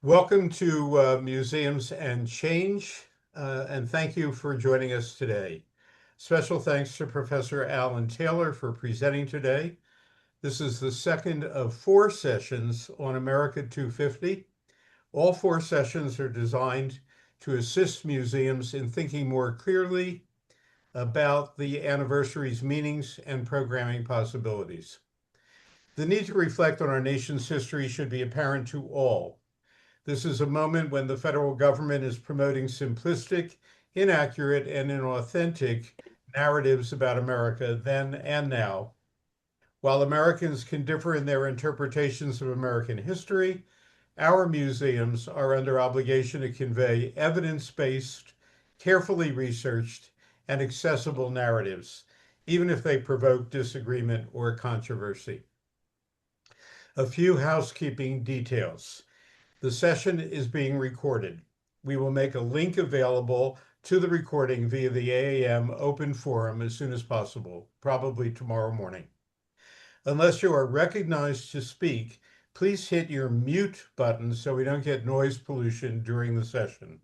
Welcome to Museums and Change, and thank you for joining us today. Special thanks to Professor Alan Taylor for presenting today. This is the second of four sessions on America 250. All four sessions are designed to assist museums in thinking more clearly about the anniversary's meanings and programming possibilities. The need to reflect on our nation's history should be apparent to all. This is a moment when the federal government is promoting simplistic, inaccurate, and inauthentic narratives about America then and now. While Americans can differ in their interpretations of American history, our museums are under obligation to convey evidence-based, carefully researched, and accessible narratives, even if they provoke disagreement or controversy. A few housekeeping details. The session is being recorded. We will make a link available to the recording via the AAM open forum as soon as possible, probably tomorrow morning. Unless you are recognized to speak, please hit your mute button so we don't get noise pollution during the session.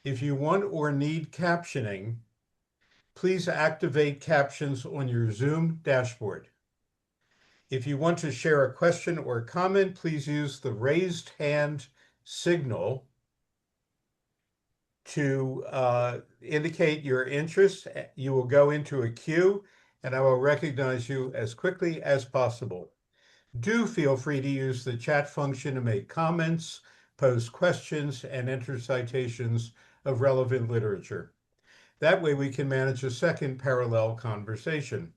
If you want or need captioning, please activate captions on your Zoom dashboard. If you want to share a question or comment, please use the raised hand signal to indicate your interest. You will go into a queue and I will recognize you as quickly as possible. Do feel free to use the chat function to make comments, pose questions, and enter citations of relevant literature. That way we can manage a second parallel conversation.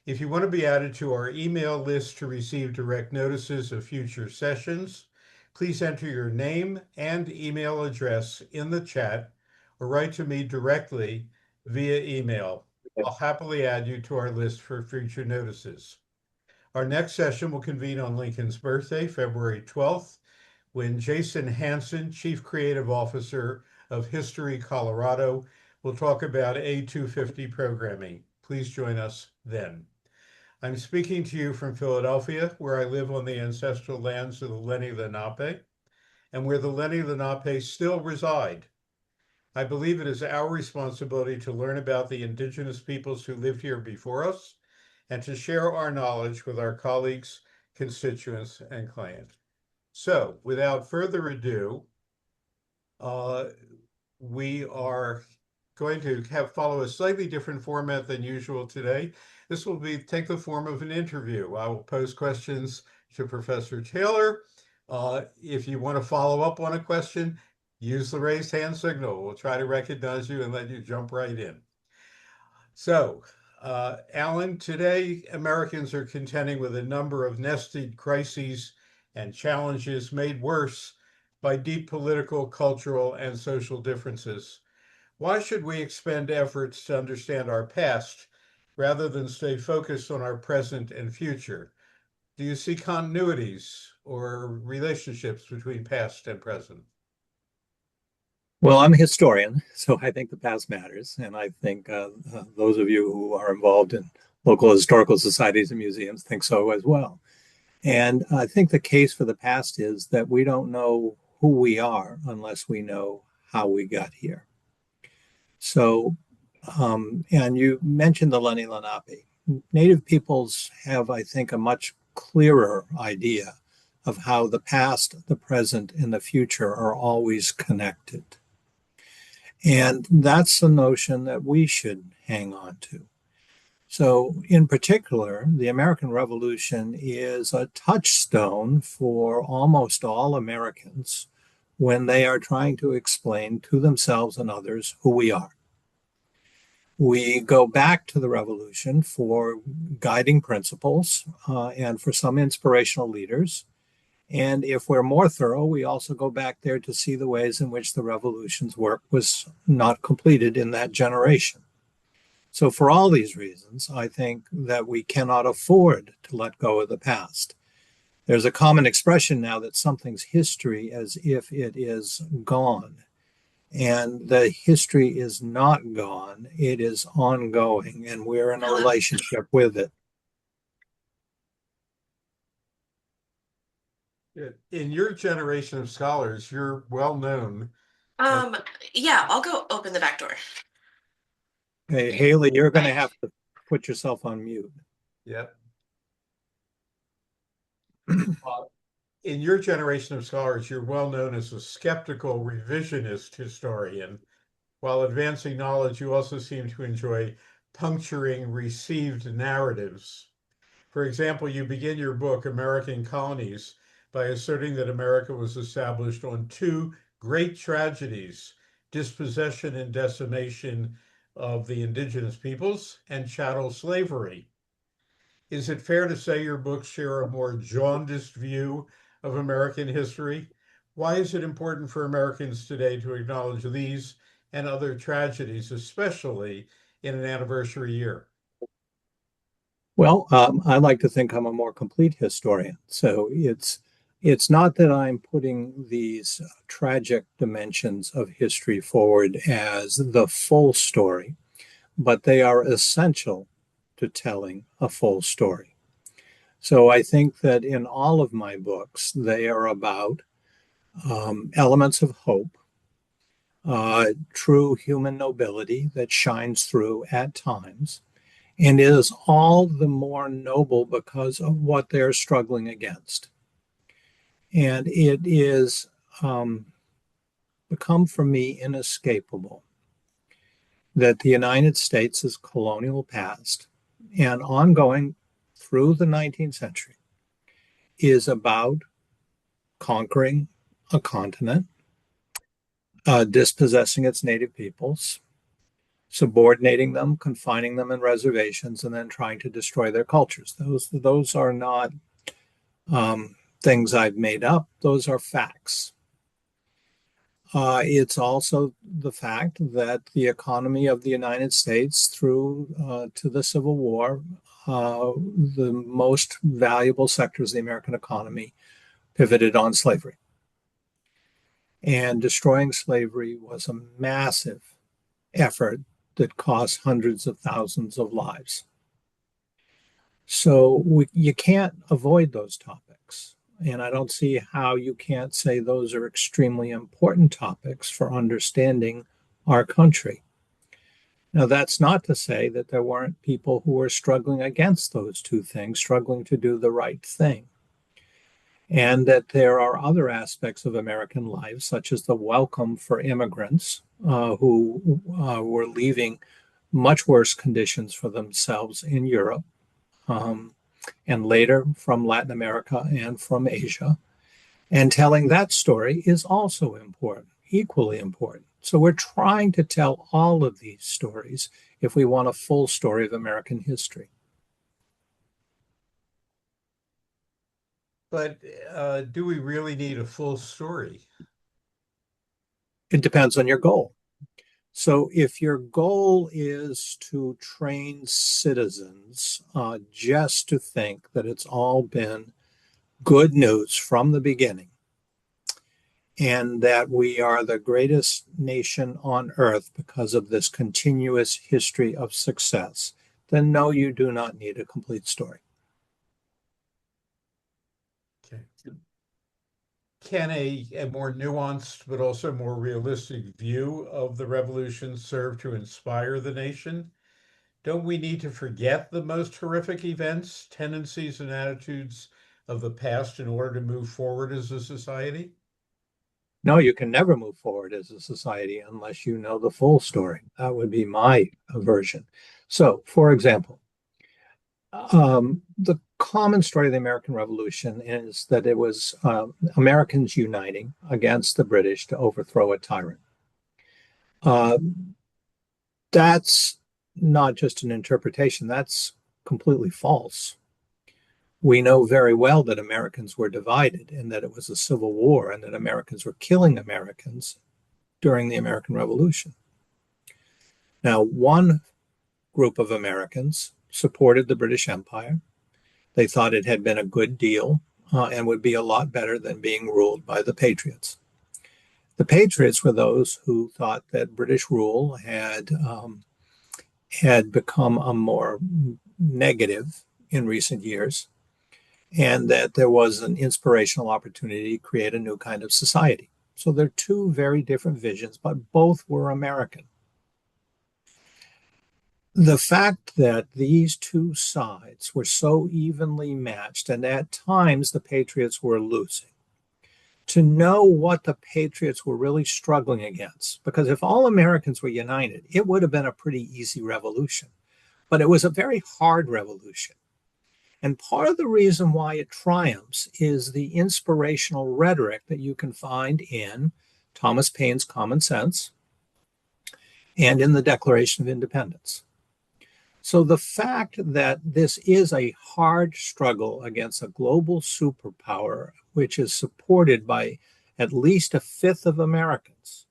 If you want to be added to our email list to receive direct notices of future sessions, please enter your name and email address in the chat or write to me directly via email. I'll happily add you to our list for future notices. Our next session will convene on Lincoln's birthday, February 12th, when Jason Hansen, Chief Creative Officer of History Colorado, will talk about A250 programming. Please join us then. I'm speaking to you from Philadelphia, where I live on the ancestral lands of the Lenni Lenape, and where the Lenni Lenape still reside. I believe it is our responsibility to learn about the indigenous peoples who lived here before us and to share our knowledge with our colleagues, constituents, and clients. So, without further ado, we are going to follow a slightly different format than usual today. This will take the form of an interview. I will pose questions to Professor Taylor. If you want to follow up on a question, use the raised hand signal. We'll try to recognize you and let you jump right in. So, Alan, today Americans are contending with a number of nested crises and challenges made worse by deep political, cultural, and social differences. Why should we expend efforts to understand our past rather than stay focused on our present and future? Do you see continuities or relationships between past and present? Well, I'm a historian, so I think the past matters. And I think those of you who are involved in local historical societies and museums think so as well. And I think the case for the past is that we don't know who we are unless we know how we got here. So, and you mentioned the Lenni Lenape. Native peoples have, I think, a much clearer idea of how the past, the present, and the future are always connected. And that's the notion that we should hang on to. So, in particular, the American Revolution is a touchstone for almost all Americans when they are trying to explain to themselves and others who we are. We go back to the Revolution for guiding principles and for some inspirational leaders. And if we're more thorough, we also go back there to see the ways in which the revolution's work was not completed in that generation. So for all these reasons, I think that we cannot afford to let go of the past. There's a common expression now that something's history as if it is gone. And the history is not gone, it is ongoing, and we're in a relationship with it. In your generation of scholars, you're well known as, Um, yeah, I'll go open the back door. Hey, Haley, you're going to Bye. have to put yourself on mute. yeah. In your generation of scholars, you're well known as a skeptical revisionist historian. While advancing knowledge, you also seem to enjoy puncturing received narratives. For example, you begin your book, American Colonies, by asserting that America was established on two great tragedies: dispossession and decimation of the indigenous peoples and chattel slavery. Is it fair to say your books share a more jaundiced view of American history? Why is it important for Americans today to acknowledge these and other tragedies, especially in an anniversary year? Well, I like to think I'm a more complete historian. So it's not that I'm putting these tragic dimensions of history forward as the full story, but they are essential to telling a full story. So I think that in all of my books, they are about elements of hope, true human nobility that shines through at times, and is all the more noble because of what they're struggling against. And it is become for me inescapable that the United States' colonial past and ongoing through the 19th century is about conquering a continent, dispossessing its native peoples, subordinating them, confining them in reservations, and then trying to destroy their cultures. Those are not things I've made up. Those are facts. It's also the fact that the economy of the United States through to the Civil War, the most valuable sectors of the American economy pivoted on slavery. And destroying slavery was a massive effort that cost hundreds of thousands of lives. So you can't avoid those topics. And I don't see how you can't say those are extremely important topics for understanding our country. Now, that's not to say that there weren't people who were struggling against those two things, struggling to do the right thing. And that there are other aspects of American life, such as the welcome for immigrants who were leaving much worse conditions for themselves in Europe, um, and later from Latin America and from Asia. And telling that story is also important, equally important. So we're trying to tell all of these stories if we want a full story of American history. But do we really need a full story? It depends on your goal. So if your goal is to train citizens just to think that it's all been good news from the beginning, and that we are the greatest nation on earth because of this continuous history of success, then no, you do not need a complete story. Okay. Can a more nuanced but also more realistic view of the revolution serve to inspire the nation? Don't we need to forget the most horrific events, tendencies, and attitudes of the past in order to move forward as a society? No, you can never move forward as a society unless you know the full story. That would be my version. So, for example, the common story of the American Revolution is that it was Americans uniting against the British to overthrow a tyrant. Uh, that's not just an interpretation, that's completely false. We know very well that Americans were divided and that it was a civil war and that Americans were killing Americans during the American Revolution. Now, one group of Americans supported the British Empire. They thought it had been a good deal and would be a lot better than being ruled by the Patriots. The Patriots were those who thought that British rule had become a more negative in recent years, and that there was an inspirational opportunity to create a new kind of society. So they're two very different visions, but both were American. The fact that these two sides were so evenly matched, and at times the Patriots were losing, to know what the Patriots were really struggling against, because if all Americans were united, it would have been a pretty easy revolution. But it was a very hard revolution. And part of the reason why it triumphs is the inspirational rhetoric that you can find in Thomas Paine's Common Sense and in the Declaration of Independence. So the fact that this is a hard struggle against a global superpower, which is supported by at least a fifth of Americans,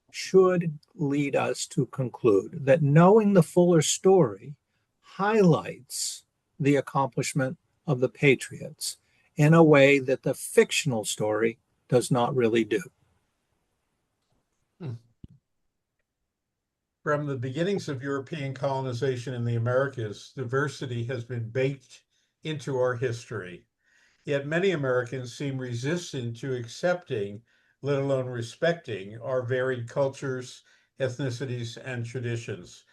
should lead us to conclude that knowing the fuller story highlights the accomplishment of the Patriots in a way that the fictional story does not really do. From the beginnings of European colonization in the Americas, diversity has been baked into our history. Yet many Americans seem resistant to accepting, let alone respecting, our varied cultures, ethnicities, and traditions.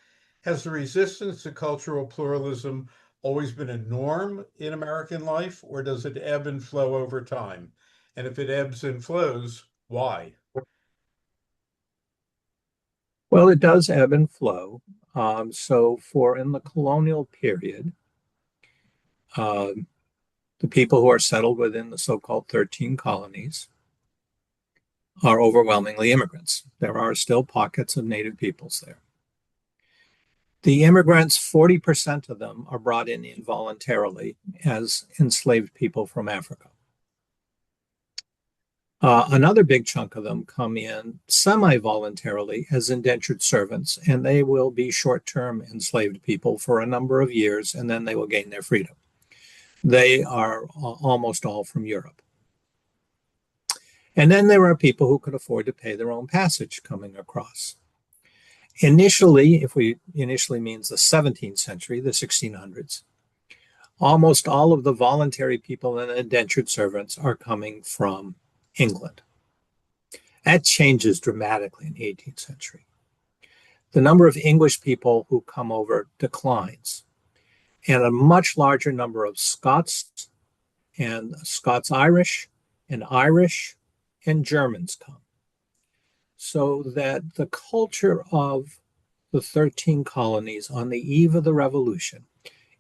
Has the resistance to cultural pluralism always been a norm in American life, or does it ebb and flow over time? And if it ebbs and flows, why? Well, it does ebb and flow. So, for in the colonial period, uh, the people who are settled within the so-called 13 colonies are overwhelmingly immigrants. There are still pockets of native peoples there. The immigrants, 40% of them are brought in involuntarily as enslaved people from Africa. Another big chunk of them come in semi-voluntarily as indentured servants, and they will be short-term enslaved people for a number of years, and then they will gain their freedom. They are almost all from Europe. And then there are people who could afford to pay their own passage coming across. Initially, if we initially means the 17th century, the 1600s, almost all of the voluntary people and indentured servants are coming from England. That changes dramatically in the 18th century. The number of English people who come over declines, and a much larger number of Scots and Scots-Irish and Germans come. So that the culture of the 13 colonies on the eve of the revolution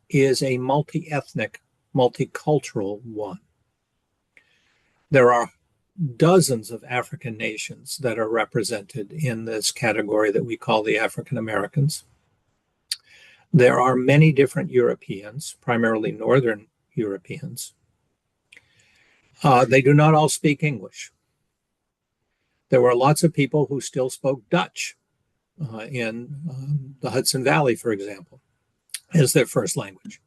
is a multi-ethnic, multicultural one. There are dozens of African nations that are represented in this category that we call the African Americans. There are many different Europeans, primarily Northern Europeans. They do not all speak English. There were lots of people who still spoke Dutch in the Hudson Valley, for example, as their first language.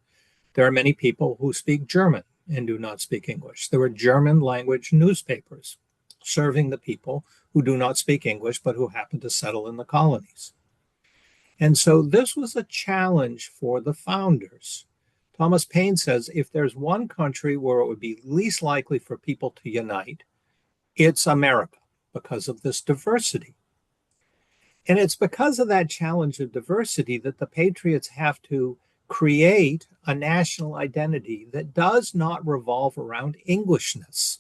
There are many people who speak German and do not speak English. There were German language newspapers serving the people who do not speak English but who happen to settle in the colonies. And so this was a challenge for the founders. Thomas Paine says if there's one country where it would be least likely for people to unite, it's America because of this diversity. And it's because of that challenge of diversity that the Patriots have to create a national identity that does not revolve around Englishness.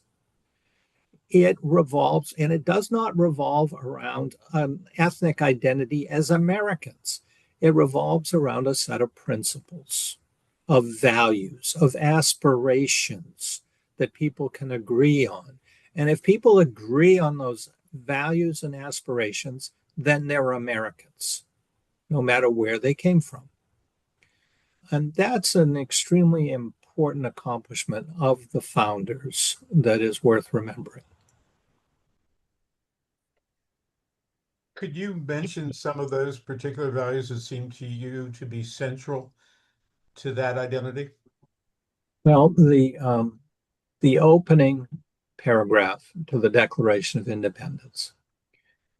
It revolves, and it does not revolve around an ethnic identity as Americans. It revolves around a set of principles, of values, of aspirations that people can agree on. And if people agree on those values and aspirations, then they're Americans, no matter where they came from. And that's an extremely important accomplishment of the founders that is worth remembering. Could you mention some of those particular values that seem to you to be central to that identity? Well, the opening paragraph to the Declaration of Independence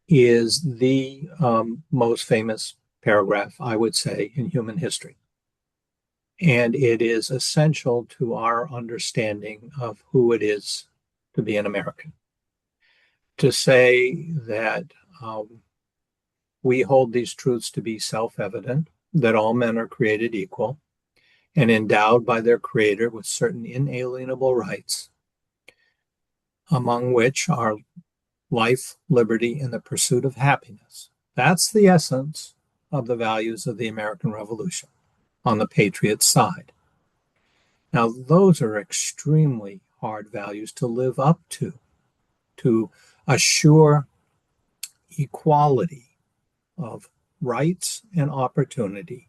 is the most famous paragraph, I would say, in human history. And it is essential to our understanding of who it is to be an American. To say that we hold these truths to be self evident, that all men are created equal and endowed by their Creator with certain inalienable rights, among which are life, liberty, and the pursuit of happiness. That's the essence of the values of the American Revolution on the patriot side. Now, those are extremely hard values to live up to assure equality of rights and opportunity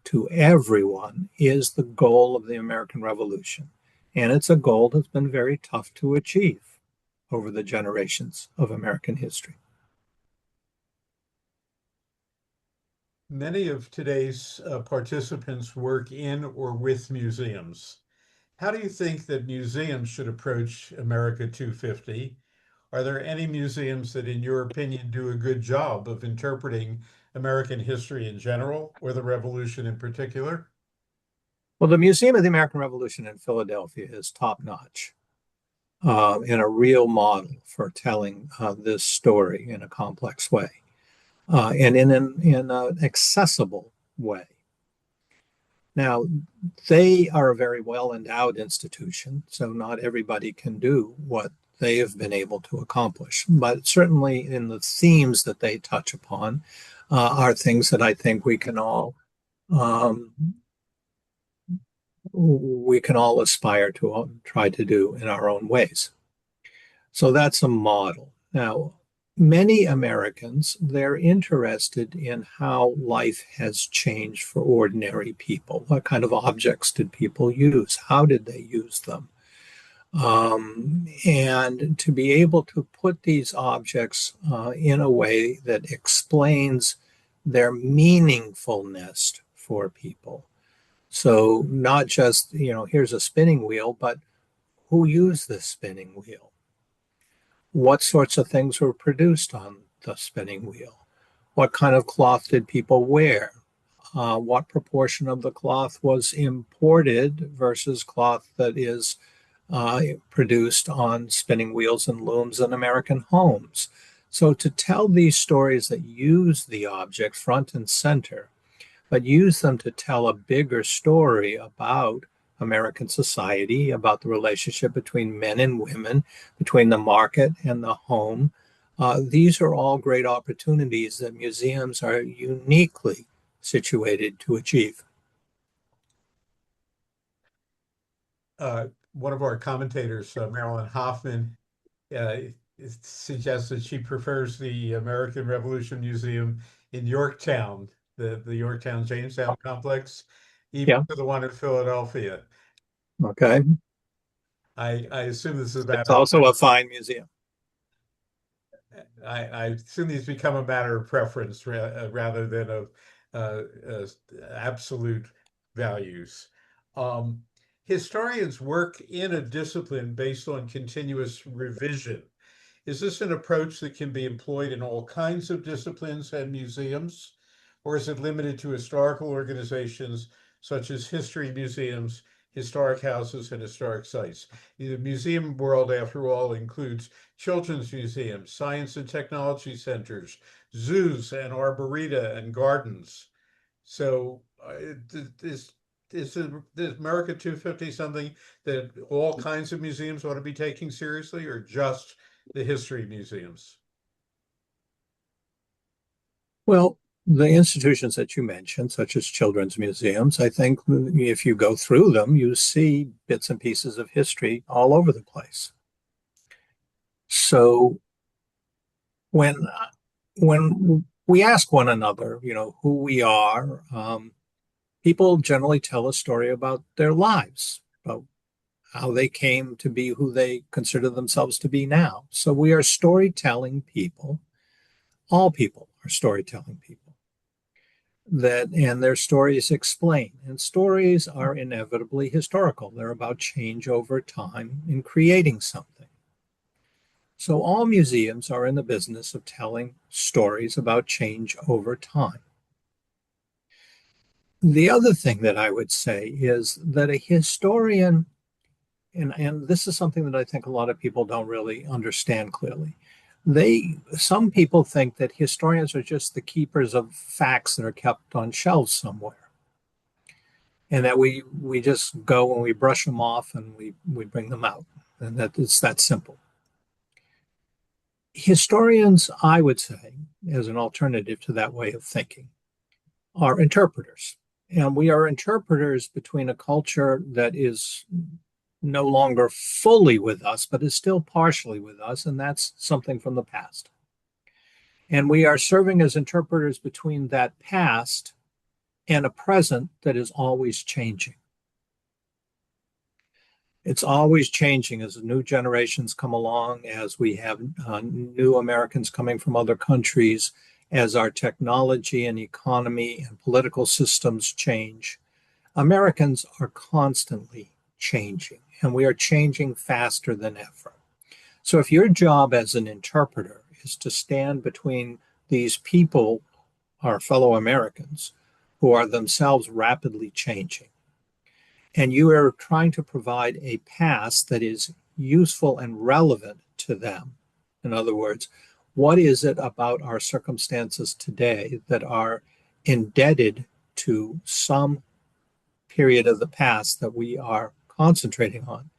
to everyone is the goal of the American Revolution. And it's a goal that's been very tough to achieve over the generations of American history. Many of today's participants work in or with museums. How do you think that museums should approach America 250? Are there any museums that, in your opinion, do a good job of interpreting American history in general or the Revolution in particular? Well, the Museum of the American Revolution in Philadelphia is top notch and a real model for telling this story in a complex way and in an accessible way. Now, they are a very well endowed institution, so not everybody can do what they have been able to accomplish. But certainly in the themes that they touch upon are things that I think um, we can all aspire to try to do in our own ways. So that's a model. Now, many Americans, they're interested in how life has changed for ordinary people. What kind of objects did people use? How did they use them? And to be able to put these objects in a way that explains their meaningfulness for people. So not just, here's a spinning wheel, but who used this spinning wheel? What sorts of things were produced on the spinning wheel? What kind of cloth did people wear? What proportion of the cloth was imported versus cloth that is produced on spinning wheels and looms in American homes? So to tell these stories that use the object front and center, but use them to tell a bigger story about American society, about the relationship between men and women, between the market and the home. These are all great opportunities that museums are uniquely situated to achieve. One of our commentators, Marilyn Hoffman, uh, suggests that she prefers the American Revolution Museum in Yorktown, the Yorktown Jamestown complex, even Yeah. to the one in Philadelphia. Okay. I assume this is a It's matter of, also a fine museum. I assume these become a matter of preference rather than of absolute values. Um, Historians work in a discipline based on continuous revision. Is this an approach that can be employed in all kinds of disciplines and museums, or is it limited to historical organizations such as history museums, historic houses, and historic sites? The museum world, after all, includes children's museums, science and technology centers, zoos, and arboreta and gardens. So, is America 250 something that all kinds of museums ought to be taking seriously, or just the history museums? Well, the institutions that you mentioned, such as children's museums, I think if you go through them, you see bits and pieces of history all over the place. So when when we ask one another, who we are, people generally tell a story about their lives, about how they came to be who they consider themselves to be now. So we are storytelling people. All people are storytelling people. And their stories explain. And stories are inevitably historical. They're about change over time in creating something. So all museums are in the business of telling stories about change over time. The other thing that I would say is that a historian, and this is something that I think a lot of people don't really understand clearly. Some people think that historians are just the keepers of facts that are kept on shelves somewhere, and that we just go and we brush them off and we bring them out, and that it's that simple. Historians, I would say, as an alternative to that way of thinking, are interpreters. And we are interpreters between a culture that is no longer fully with us, but is still partially with us, and that's something from the past. And we are serving as interpreters between that past and a present that is always changing. It's always changing as new generations come along, as we have new Americans coming from other countries, as our technology and economy and political systems change. Americans are constantly changing, and we are changing faster than ever. So if your job as an interpreter is to stand between these people, our fellow Americans, who are themselves rapidly changing, and you are trying to provide a past that is useful and relevant to them. In other words, what is it about our circumstances today that are indebted to some period of the past that we are concentrating on?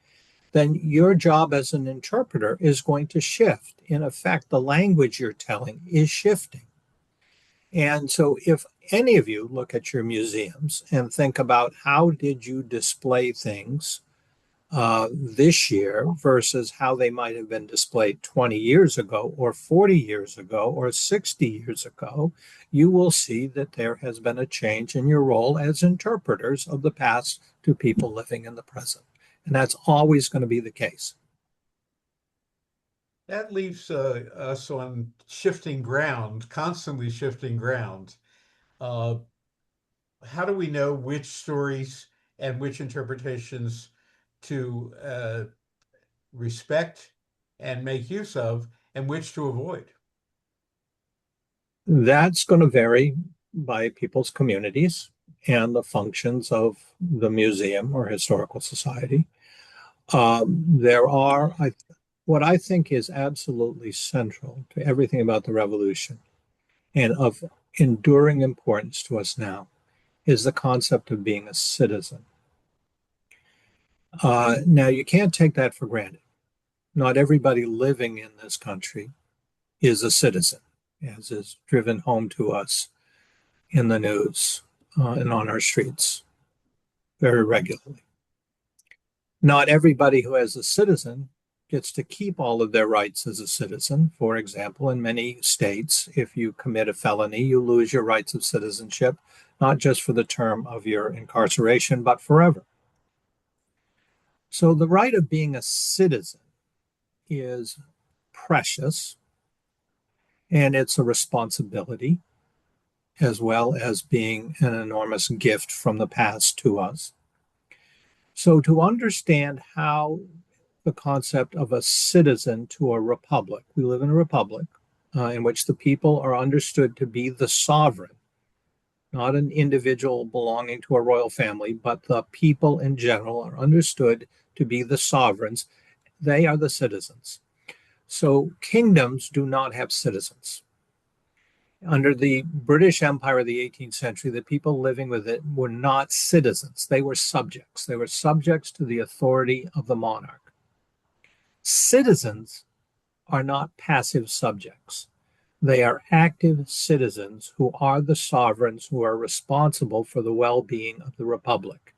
Then your job as an interpreter is going to shift. In effect, the language you're telling is shifting. And so if any of you look at your museums and think about how did you display things this year versus how they might have been displayed 20 years ago or 40 years ago or 60 years ago, you will see that there has been a change in your role as interpreters of the past to people living in the present. And that's always going to be the case. That leaves us on shifting ground, constantly shifting ground. Uh, how do we know which stories and which interpretations to respect and make use of, and which to avoid? That's going to vary by people's communities and the functions of the museum or historical society. There are, what I think is absolutely central to everything about the revolution and of enduring importance to us now is the concept of being a citizen. Now, you can't take that for granted. Not everybody living in this country is a citizen, as is driven home to us in the news and on our streets very regularly. Not everybody who is a citizen gets to keep all of their rights as a citizen. For example, in many states, if you commit a felony, you lose your rights of citizenship, not just for the term of your incarceration, but forever. So the right of being a citizen is precious, and it's a responsibility as well as being an enormous gift from the past to us. So to understand how the concept of a citizen to a republic, we live in a republic in which the people are understood to be the sovereign, not an individual belonging to a royal family, but the people in general are understood to be the sovereigns. They are the citizens. So kingdoms do not have citizens. Under the British Empire of the 18th century, the people living with it were not citizens. They were subjects. They were subjects to the authority of the monarch. Citizens are not passive subjects. They are active citizens who are the sovereigns who are responsible for the well-being of the republic.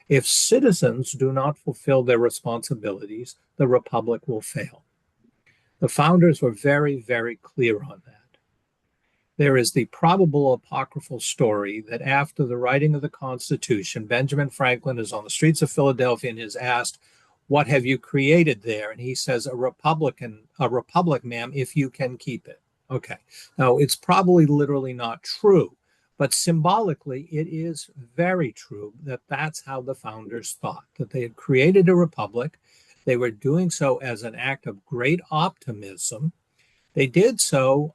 If citizens do not fulfill their responsibilities, the republic will fail. The founders were very, very clear on that. There is the probable apocryphal story that after the writing of the Constitution, Benjamin Franklin is on the streets of Philadelphia and is asked, "What have you created there?" And he says, a republic, ma'am, if you can keep it. Okay. Now, it's probably literally not true, but symbolically, it is very true that that's how the founders thought, that they had created a republic. They were doing so as an act of great optimism. They did so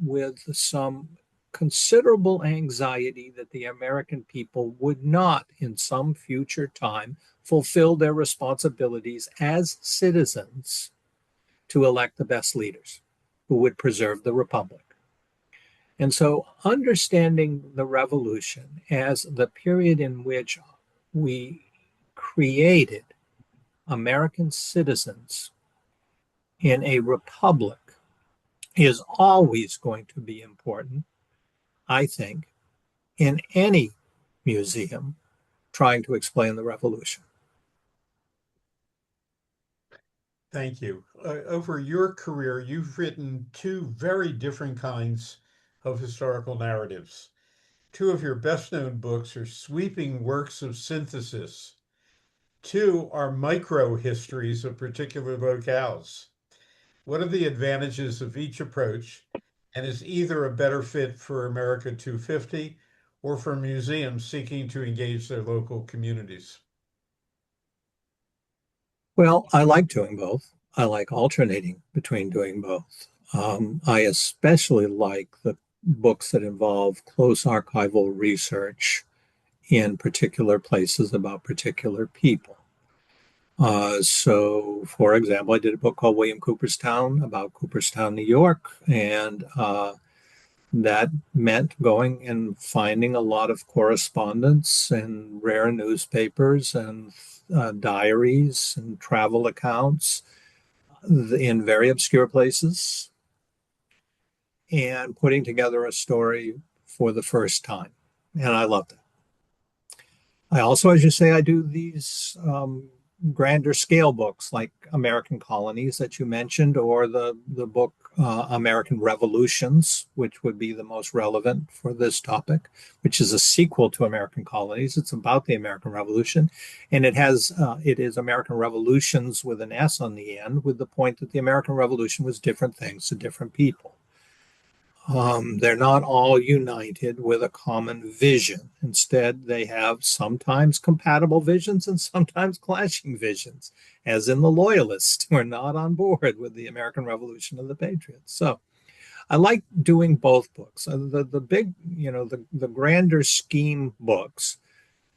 with some considerable anxiety that the American people would not, in some future time, fulfill their responsibilities as citizens to elect the best leaders who would preserve the republic. And so, understanding the revolution as the period in which we created American citizens in a republic is always going to be important, I think, in any museum trying to explain the revolution. Thank you. Over your career, you've written two very different kinds of historical narratives. Two of your best-known books are sweeping works of synthesis. Two are micro-histories of particular locales. What are the advantages of each approach? And is either a better fit for America 250 or for museums seeking to engage their local communities? Well, I like doing both. I like alternating between doing both. I especially like the books that involve close archival research in particular places about particular people. So, for example, I did a book called William Cooperstown about Cooperstown, New York, and that meant going and finding a lot of correspondence and rare newspapers and diaries and travel accounts in very obscure places and putting together a story for the first time. And I loved it. I also, as you say, I do these grander scale books like American Colonies that you mentioned, or the book American Revolutions, which would be the most relevant for this topic, which is a sequel to American Colonies. It's about the American Revolution, and it is American Revolutions with an S on the end, with the point that the American Revolution was different things to different people. They're not all united with a common vision. Instead, they have sometimes compatible visions and sometimes clashing visions, as in the Loyalists who are not on board with the American Revolution of the Patriots. So I like doing both books. The big, the grander scheme books,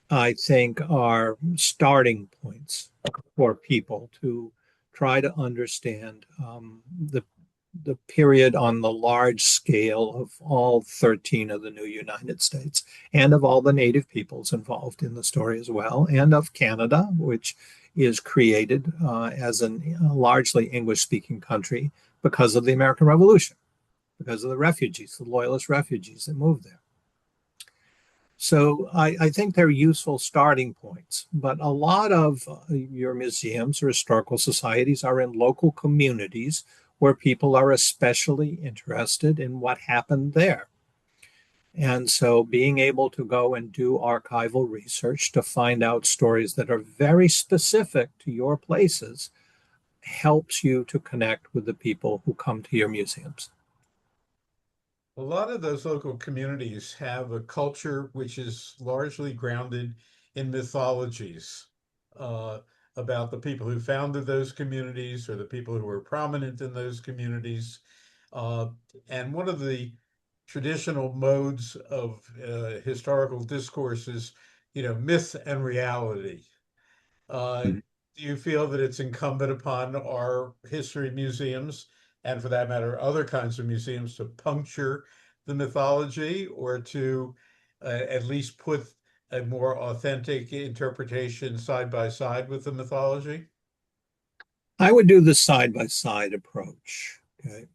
I think, are starting points for people to try to understand the period on the large scale of all 13 of the new United States and of all the native peoples involved in the story as well, and of Canada, which is created as a largely English-speaking country because of the American Revolution, because of the refugees, the Loyalist refugees that moved there. So I think they're useful starting points, but a lot of your museums or historical societies are in local communities where people are especially interested in what happened there. And so being able to go and do archival research to find out stories that are very specific to your places helps you to connect with the people who come to your museums. A lot of those local communities have a culture which is largely grounded in mythologies uh, about the people who founded those communities or the people who were prominent in those communities. Uh, and one of the traditional modes of historical discourse is, myth and reality. Do you feel that it's incumbent upon our history museums, and for that matter, other kinds of museums, to puncture the mythology or to at least put a more authentic interpretation side by side with the mythology? I would do the side by side approach, okay,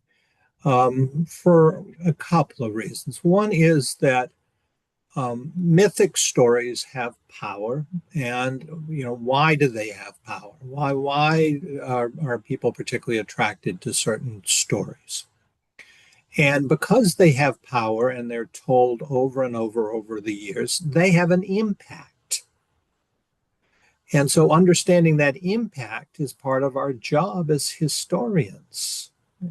for a couple of reasons. One is that mythic stories have power, and why do they have power? Why are people particularly attracted to certain stories? And because they have power and they're told over and over the years, they have an impact. And so understanding that impact is part of our job as historians.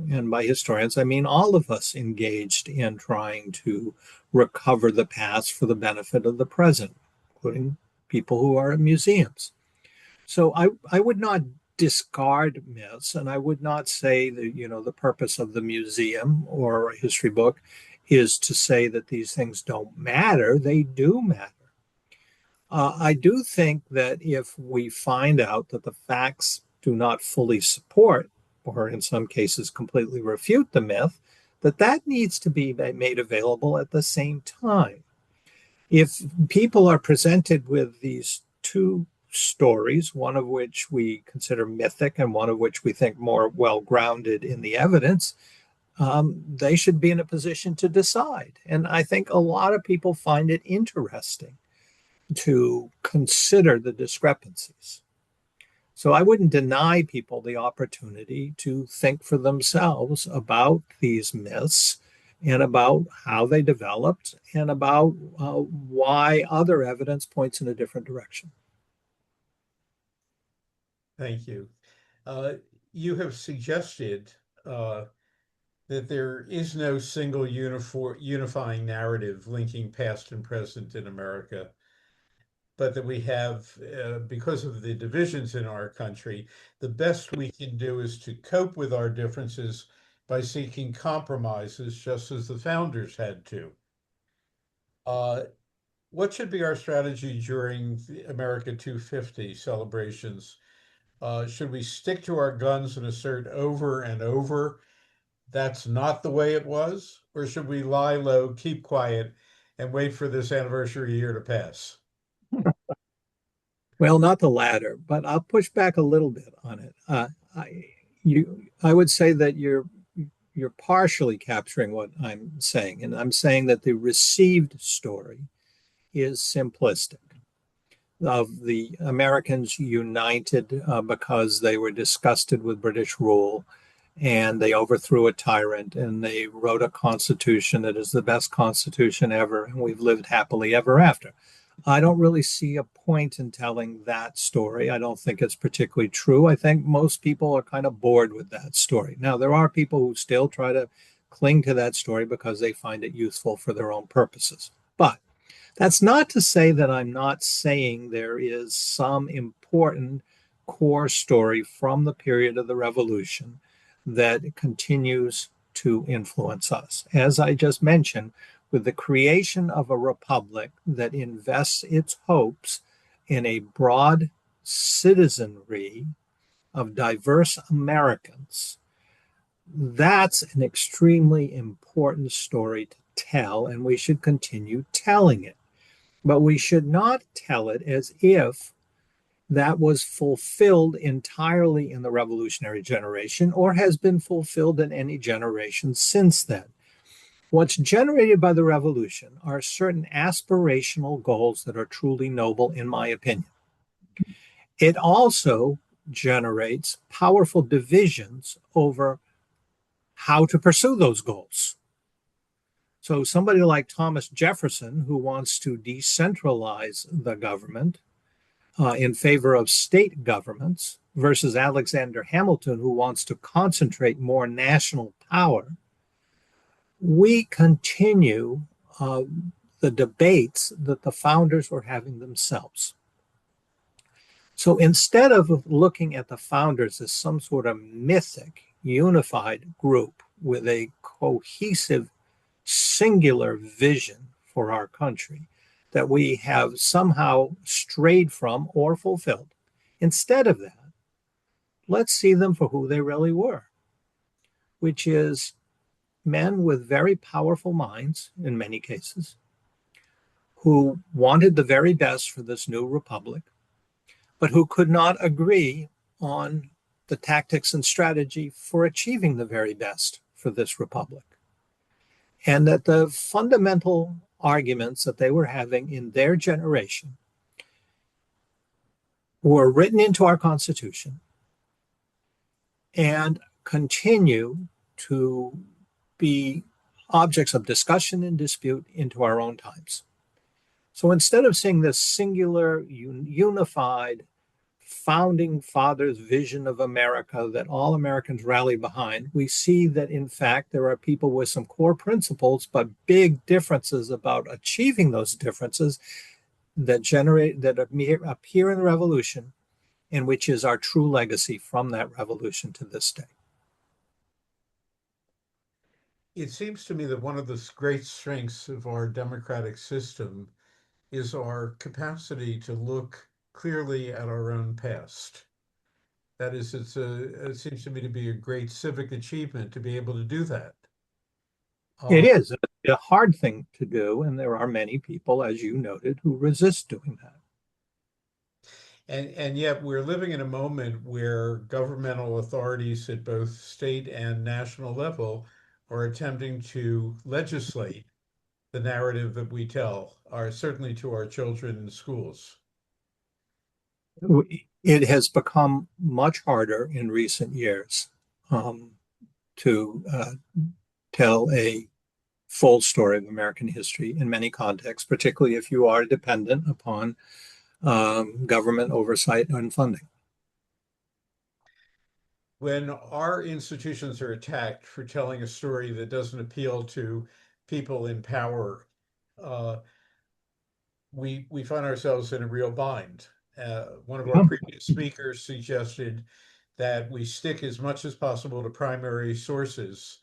And by historians, I mean all of us engaged in trying to recover the past for the benefit of the present, including people who are at museums. So I would not discard myths, and I would not say that, the purpose of the museum or a history book is to say that these things don't matter. They do matter. I do think that if we find out that the facts do not fully support, or in some cases completely refute the myth, that needs to be made available at the same time. If people are presented with these two stories, one of which we consider mythic and one of which we think more well grounded in the evidence, they should be in a position to decide. And I think a lot of people find it interesting to consider the discrepancies. So I wouldn't deny people the opportunity to think for themselves about these myths and about how they developed and about why other evidence points in a different direction. Thank you. Uh, you have suggested that there is no single unifying narrative linking past and present in America, but that we have, because of the divisions in our country, the best we can do is to cope with our differences by seeking compromises, just as the founders had to. Uh, what should be our strategy during the America 250 celebrations? Should we stick to our guns and assert over and over that's not the way it was? Or should we lie low, keep quiet, and wait for this anniversary year to pass? Well, not the latter, but I'll push back a little bit on it. I would say that you're partially capturing what I'm saying, and I'm saying that the received story is simplistic of the Americans united because they were disgusted with British rule and they overthrew a tyrant and they wrote a constitution that is the best constitution ever, and we've lived happily ever after. I don't really see a point in telling that story. I don't think it's particularly true. I think most people are kind of bored with that story. Now, there are people who still try to cling to that story because they find it useful for their own purposes. But that's not to say that I'm not saying there is some important core story from the period of the Revolution that continues to influence us. As I just mentioned, with the creation of a republic that invests its hopes in a broad citizenry of diverse Americans, that's an extremely important story to tell, and we should continue telling it. But we should not tell it as if that was fulfilled entirely in the revolutionary generation or has been fulfilled in any generation since then. What's generated by the revolution are certain aspirational goals that are truly noble, in my opinion. It also generates powerful divisions over how to pursue those goals. So, somebody like Thomas Jefferson, who wants to decentralize the government in favor of state governments, versus Alexander Hamilton, who wants to concentrate more national power, we continue the debates that the founders were having themselves. So instead of looking at the founders as some sort of mythic, unified group with a cohesive, singular vision for our country that we have somehow strayed from or fulfilled, instead of that, let's see them for who they really were, which is men with very powerful minds in many cases, who wanted the very best for this new republic, but who could not agree on the tactics and strategy for achieving the very best for this republic. And that the fundamental arguments that they were having in their generation were written into our Constitution and continue to be objects of discussion and dispute into our own times. So instead of seeing this singular, unified, founding fathers' vision of America that all Americans rally behind, we see that in fact there are people with some core principles, but big differences about achieving those differences that appear in the revolution, and which is our true legacy from that revolution to this day. It seems to me that one of the great strengths of our democratic system is our capacity to look clearly at our own past. That is, it seems to me to be a great civic achievement to be able to do that. It Uh, is a hard thing to do, and there are many people, as you noted, who resist doing that. and yet we're living in a moment where governmental authorities at both state and national level are attempting to legislate the narrative that we tell, are certainly to our children in schools. It has become much harder in recent years um, to tell a full story of American history in many contexts, particularly if you are dependent upon government oversight and funding. When our institutions are attacked for telling a story that doesn't appeal to people in power, uh, we find ourselves in a real bind. One of our Yeah. previous speakers suggested that we stick as much as possible to primary sources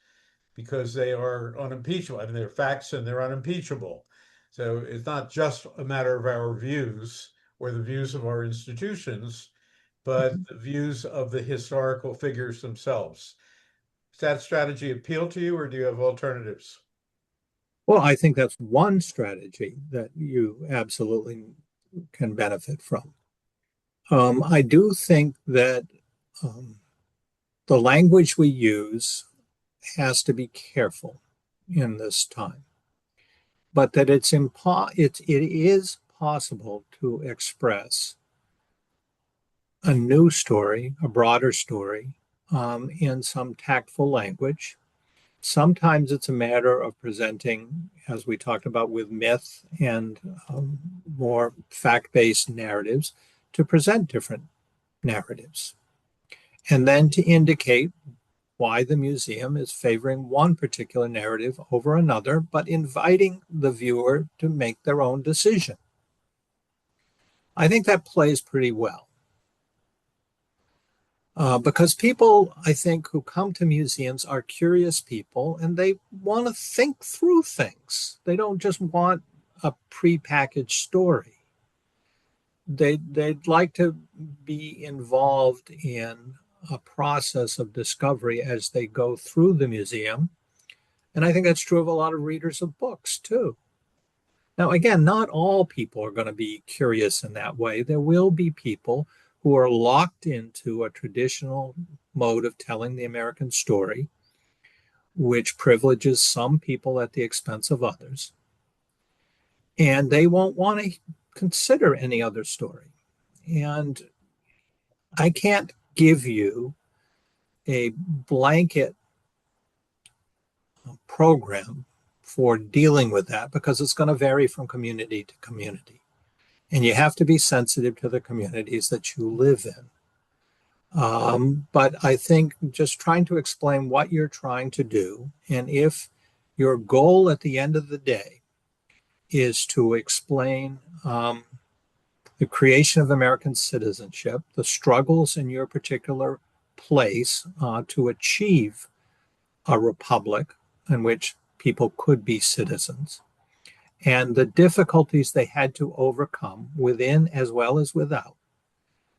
because they are unimpeachable. I mean, they're facts and they're unimpeachable. So it's not just a matter of our views or the views of our institutions, but the views of the historical figures themselves. Does that strategy appeal to you, or do you have alternatives? Well, I think that's one strategy that you absolutely can benefit from. I do think that um, the language we use has to be careful in this time, but that it is possible to express a new story, a broader story, in some tactful language. Sometimes it's a matter of presenting, as we talked about with myth and more fact based narratives, to present different narratives. And then to indicate why the museum is favoring one particular narrative over another, but inviting the viewer to make their own decision. I think that plays pretty well. Because people, I think, who come to museums are curious people and they want to think through things. They don't just want a prepackaged story. They'd like to be involved in a process of discovery as they go through the museum. And I think that's true of a lot of readers of books too. Now, again, not all people are going to be curious in that way. There will be people who are locked into a traditional mode of telling the American story, which privileges some people at the expense of others. And they won't want to consider any other story. And I can't give you a blanket program for dealing with that because it's going to vary from community to community. And you have to be sensitive to the communities that you live in. But I think just trying to explain what you're trying to do, and if your goal at the end of the day is to explain the creation of American citizenship, the struggles in your particular place to achieve a republic in which people could be citizens, and the difficulties they had to overcome within as well as without,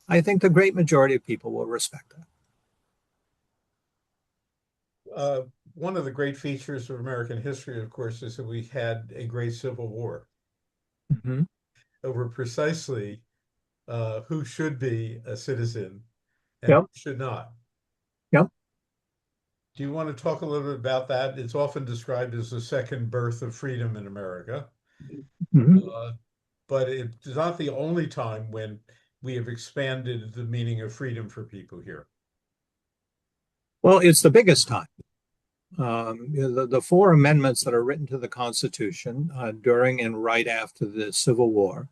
I think the great majority of people will respect that. Uh, One of the great features of American history, of course, is that we had a great Civil War Mm-hmm. over precisely who should be a citizen and who Yep. should not. Yep. Do you want to talk a little bit about that? It's often described as the second birth of freedom in America, Mm-hmm. uh, but it's not the only time when we have expanded the meaning of freedom for people here. Well, it's the biggest time. The four amendments that are written to the Constitution during and right after the Civil War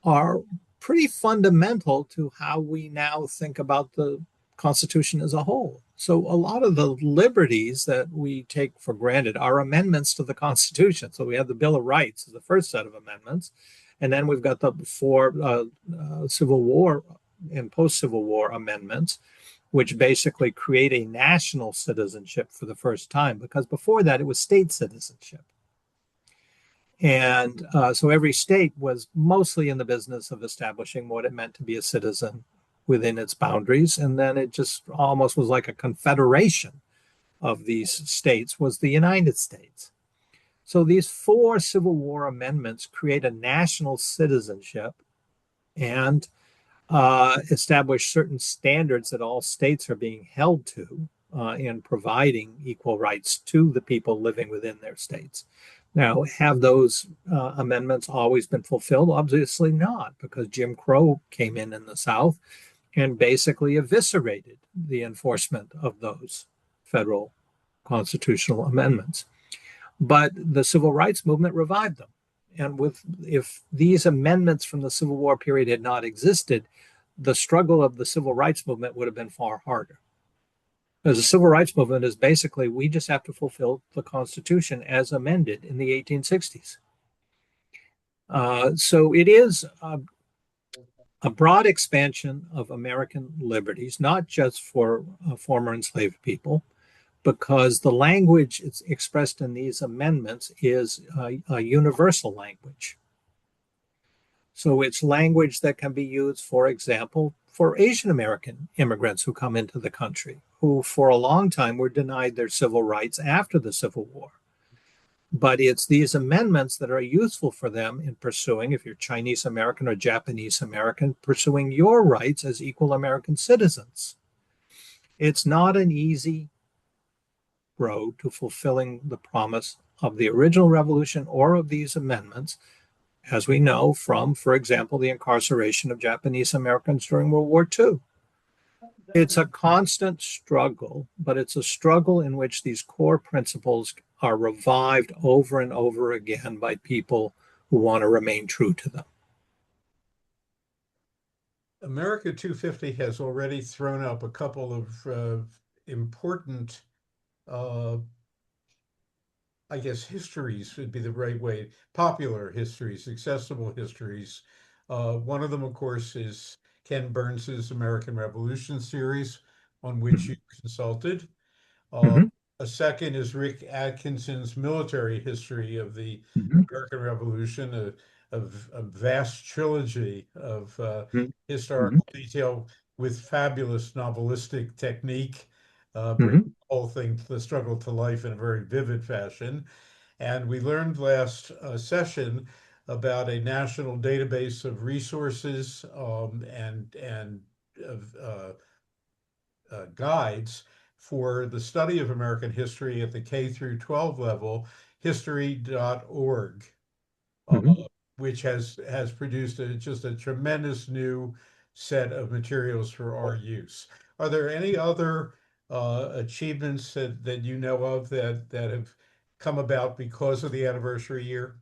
are pretty fundamental to how we now think about the Constitution as a whole. So, a lot of the liberties that we take for granted are amendments to the Constitution. So, we have the Bill of Rights as the first set of amendments, and then we've got the four Civil War and post Civil War amendments. which basically create a national citizenship for the first time, because before that it was state citizenship. And so every state was mostly in the business of establishing what it meant to be a citizen within its boundaries. And then it just almost was like a confederation of these states was the United States. So these four Civil War amendments create a national citizenship and establish certain standards that all states are being held to in providing equal rights to the people living within their states. Now, have those amendments always been fulfilled? Obviously not, because Jim Crow came in the South and basically eviscerated the enforcement of those federal constitutional amendments. But the civil rights movement revived them. And if these amendments from the Civil War period had not existed, the struggle of the civil rights movement would have been far harder. Because the civil rights movement is basically, we just have to fulfill the Constitution as amended in the 1860s. So it is a broad expansion of American liberties, not just for former enslaved people, because the language expressed in these amendments is a universal language. So it's language that can be used, for example, for Asian American immigrants who come into the country, who for a long time were denied their civil rights after the Civil War. But it's these amendments that are useful for them in pursuing, if you're Chinese American or Japanese American, pursuing your rights as equal American citizens. It's not an easy road to fulfilling the promise of the original revolution or of these amendments, as we know from, for example, the incarceration of Japanese Americans during World War II. It's a constant struggle, but it's a struggle in which these core principles are revived over and over again by people who want to remain true to them. America 250 has already thrown up a couple of important, I guess, histories would be the right way, popular histories, accessible histories. One of them, of course, is Ken Burns's American Revolution series, on which you consulted. Uh, Mm-hmm. a second is Rick Atkinson's military history of the Mm-hmm. American Revolution, a vast trilogy of Mm-hmm. historical detail with fabulous novelistic technique, bringing Mm-hmm. the whole thing, the struggle to life in a very vivid fashion. And we learned last session about a national database of resources and of guides for the study of American history at the K through 12 level, history.org, uh, Mm-hmm. which has produced just a tremendous new set of materials for our use. Are there any other achievements that you know of that have come about because of the anniversary year?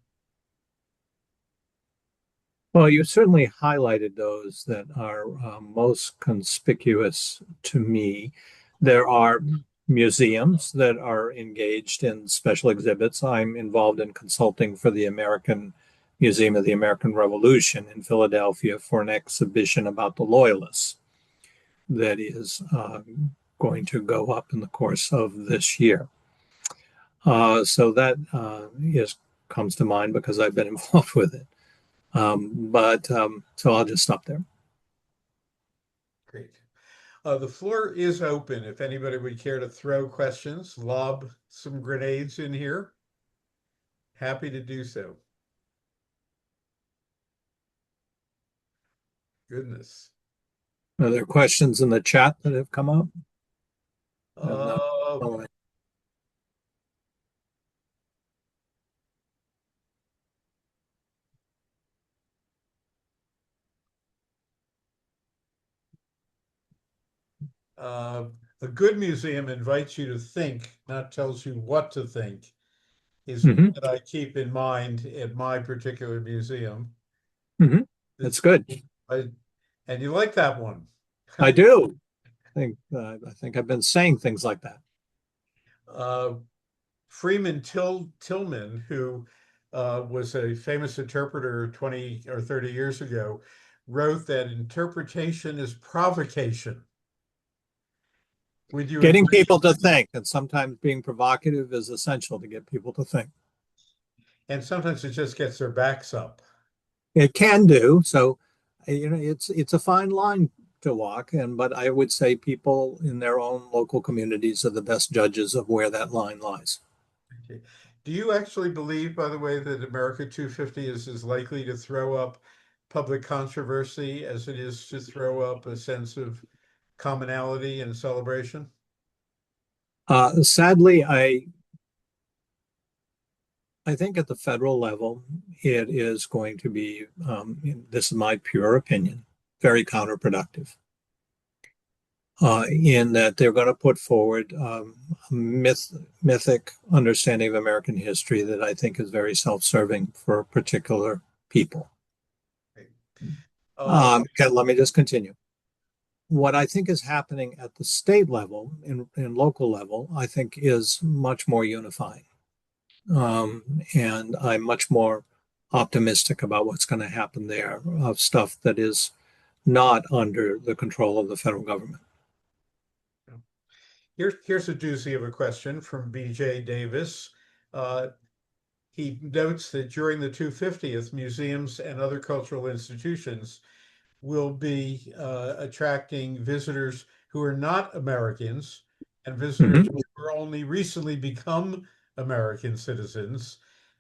Well, you certainly highlighted those that are most conspicuous to me. There are museums that are engaged in special exhibits. I'm involved in consulting for the American Museum of the American Revolution in Philadelphia for an exhibition about the Loyalists that is going to go up in the course of this year. So that comes to mind because I've been involved with it. So I'll just stop there. Great. The floor is open. If anybody would care to throw questions, lob some grenades in here, happy to do so. Goodness. Are there questions in the chat that have come up? Uh, a good museum invites you to think, not tells you what to think, is Mm-hmm. what I keep in mind at my particular museum. Mm-hmm. That's good. And you like that one. I do. I think I've been saying things like that. Freeman Tillman, who was a famous interpreter 20 or 30 years ago, wrote that interpretation is provocation. Would you Getting agree? people to think, and sometimes being provocative is essential to get people to think. And sometimes it just gets their backs up. It can do so. It's a fine line to walk, and but I would say people in their own local communities are the best judges of where that line lies. Okay. Do you actually believe, by the way, that America 250 is as likely to throw up public controversy as it is to throw up a sense of commonality and celebration? Sadly, I think at the federal level, it is going to be, this is my pure opinion, very counterproductive. In that they're going to put forward a mythic understanding of American history that I think is very self-serving for particular people. Right. Uh, Okay, let me just continue. What I think is happening at the state level, in local level, I think is much more unifying. And I'm much more optimistic about what's going to happen there of stuff that is not under the control of the federal government. here's a doozy of a question from BJ Davis. Uh, he notes that during the 250th, museums and other cultural institutions will be attracting visitors who are not Americans and visitors Mhm. who are only recently become American citizens.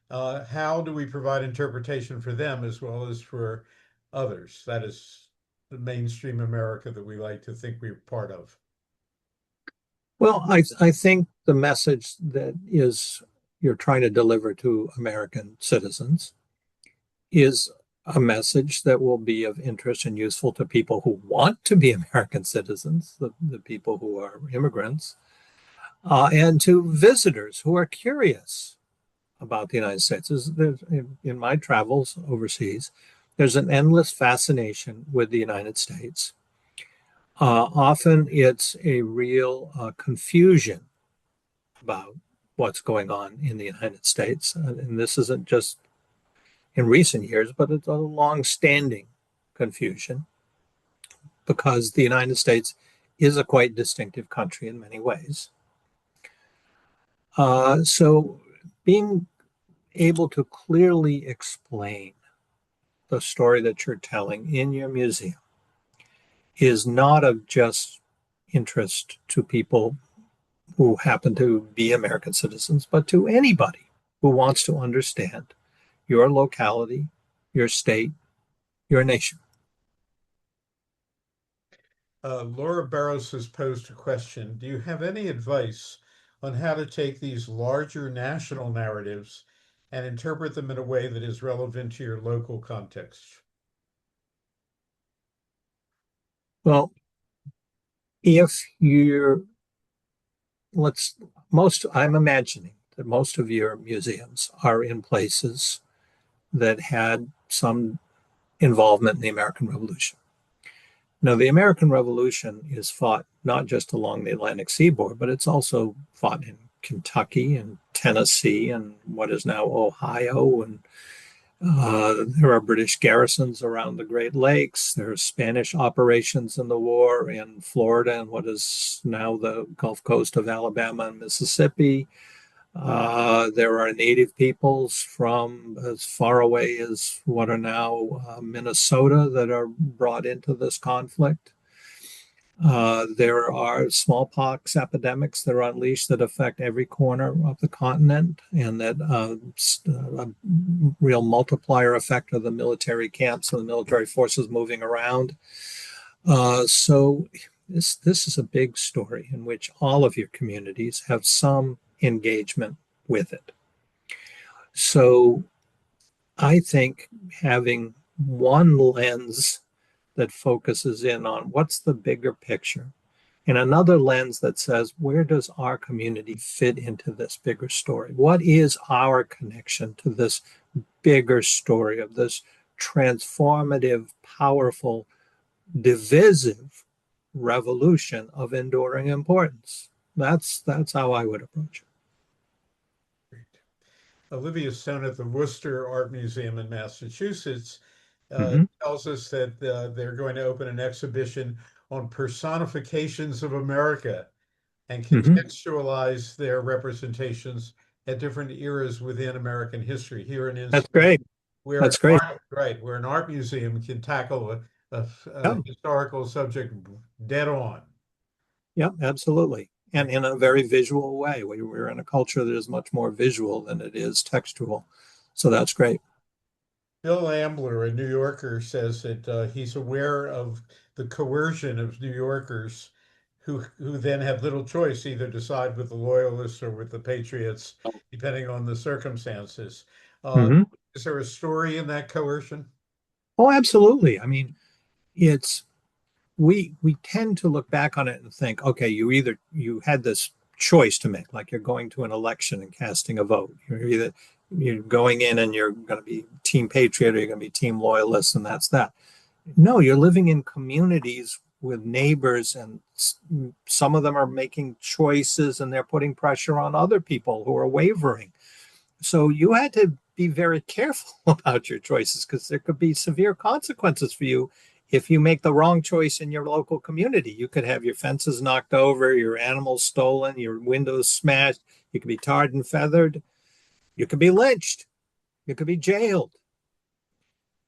How do we provide interpretation for them as well as for others? That is the mainstream America that we like to think we're part of. Well, I think the message that is you're trying to deliver to American citizens is a message that will be of interest and useful to people who want to be American citizens, the people who are immigrants, and to visitors who are curious about the United States. In my travels overseas, there's an endless fascination with the United States. Often it's a real confusion about what's going on in the United States. And this isn't just in recent years, but it's a long-standing confusion because the United States is a quite distinctive country in many ways. So being able to clearly explain the story that you're telling in your museum is not of just interest to people who happen to be American citizens, but to anybody who wants to understand your locality, your state, your nation. Laura Barrows has posed a question. Do you have any advice on how to take these larger national narratives and interpret them in a way that is relevant to your local context? Well, if you're, let's, I'm imagining that most of your museums are in places that had some involvement in the American Revolution. Now, the American Revolution is fought not just along the Atlantic seaboard, but it's also fought in Kentucky and Tennessee and what is now Ohio. And there are British garrisons around the Great Lakes. There are Spanish operations in the war in Florida and what is now the Gulf Coast of Alabama and Mississippi. There are native peoples from as far away as what are now Minnesota that are brought into this conflict. There are smallpox epidemics that are unleashed that affect every corner of the continent, and that a real multiplier effect of the military camps and the military forces moving around. So this is a big story in which all of your communities have some engagement with it. So I think having one lens that focuses in on what's the bigger picture and another lens that says, where does our community fit into this bigger story? What is our connection to this bigger story of this transformative, powerful, divisive revolution of enduring importance? That's how I would approach it. Great. Olivia Stone at the Worcester Art Museum in Massachusetts Mm-hmm. tells us that they're going to open an exhibition on personifications of America. and Hmm. contextualize their representations at different eras within American history. Here an That's instance great. where That's great. where an art museum can tackle a Yeah, historical subject dead on. yeah, absolutely. And in a very visual way. We're in a culture that is much more visual than it is textual. So that's great. Bill Ambler, a New Yorker, says that he's aware of the coercion of New Yorkers who then have little choice, either to side with the Loyalists or with the Patriots, depending on the circumstances. Uh, Hmm. is there a story in that coercion? Oh, absolutely. I mean, it's we tend to look back on it and think, okay, you had this choice to make, like you're going to an election and casting a vote. You're going in and you're going to be team patriot or you're going to be team loyalist, and that's that. No, you're living in communities with neighbors, and some of them are making choices and they're putting pressure on other people who are wavering. So you had to be very careful about your choices because there could be severe consequences for you if you make the wrong choice in your local community. You could have your fences knocked over, your animals stolen, your windows smashed. You could be tarred and feathered. You could be lynched. You could be jailed.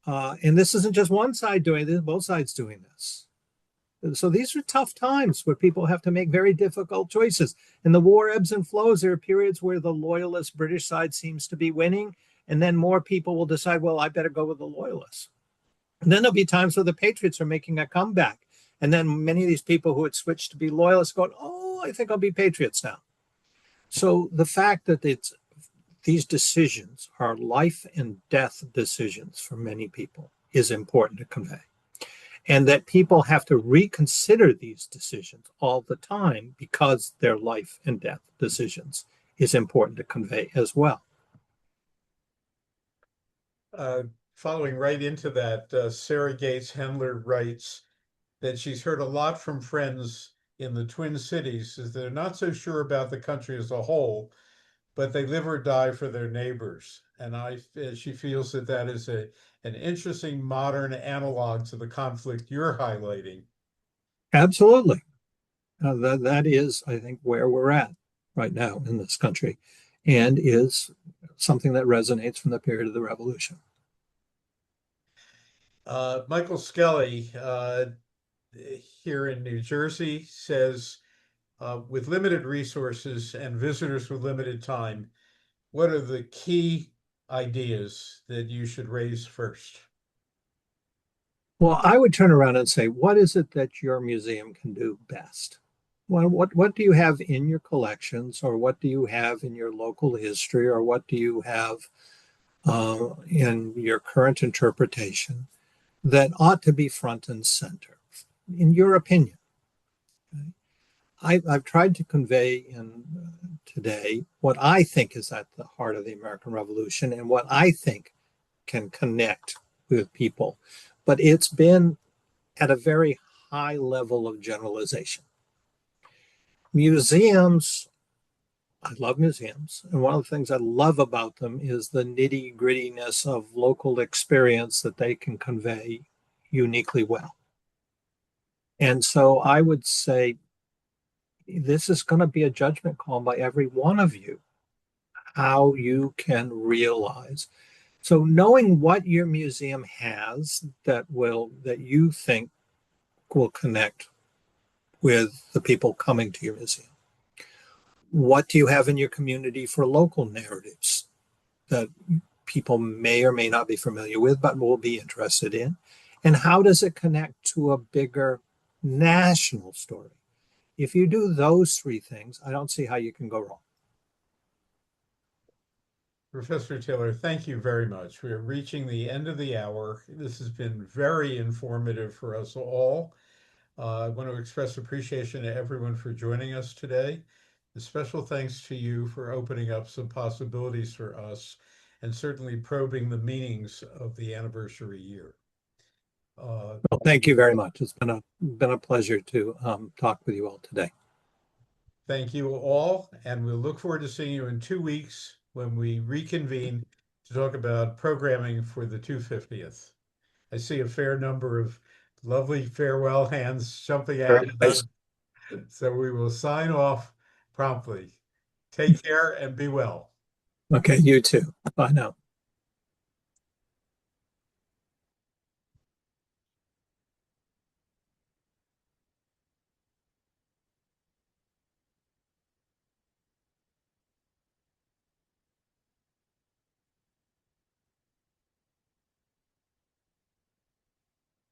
And this isn't just one side doing this, both sides doing this. So these are tough times where people have to make very difficult choices. And the war ebbs and flows. There are periods where the loyalist British side seems to be winning, and then more people will decide, well, I better go with the loyalists. And then there'll be times where the patriots are making a comeback. And then many of these people who had switched to be loyalists go, oh, I think I'll be patriots now. So the fact that these decisions are life and death decisions for many people is important to convey, and that people have to reconsider these decisions all the time because they're life and death decisions is important to convey as well. Uh, Following right into that, Sarah Gates Hendler writes that she's heard a lot from friends in the Twin Cities is they're not so sure about the country as a whole, but they live or die for their neighbors. And she feels that that is an interesting modern analog to the conflict you're highlighting. Absolutely. That is, I think, where we're at right now in this country, and is something that resonates from the period of the revolution. Michael Skelly here in New Jersey says, with limited resources and visitors with limited time, what are the key ideas that you should raise first? Well, I would turn around and say, what is it that your museum can do best? What do you have in your collections, or what do you have in your local history, or what do you have in your current interpretation that ought to be front and center, in your opinion? I've tried to convey in today what I think is at the heart of the American Revolution and what I think can connect with people. But it's been at a very high level of generalization. Museums, I love museums. And one of the things I love about them is the nitty grittiness of local experience that they can convey uniquely well. And so I would say this is going to be a judgment call by every one of you, how you can realize. So knowing what your museum has that you think will connect with the people coming to your museum. What do you have in your community for local narratives that people may or may not be familiar with, but will be interested in? And how does it connect to a bigger national story? If you do those three things, I don't see how you can go wrong. Professor Taylor, thank you very much. We're reaching the end of the hour. This has been very informative for us all. I want to express appreciation to everyone for joining us today. A special thanks to you for opening up some possibilities for us and certainly probing the meanings of the anniversary year. Well, thank you very much. It's been a pleasure to talk with you all today. Thank you all, and we'll look forward to seeing you in 2 weeks when we reconvene to talk about programming for the 250th. I see a fair number of lovely farewell hands jumping out. Very nice. So we will sign off promptly. Take care and be well. Okay, you too. Bye now.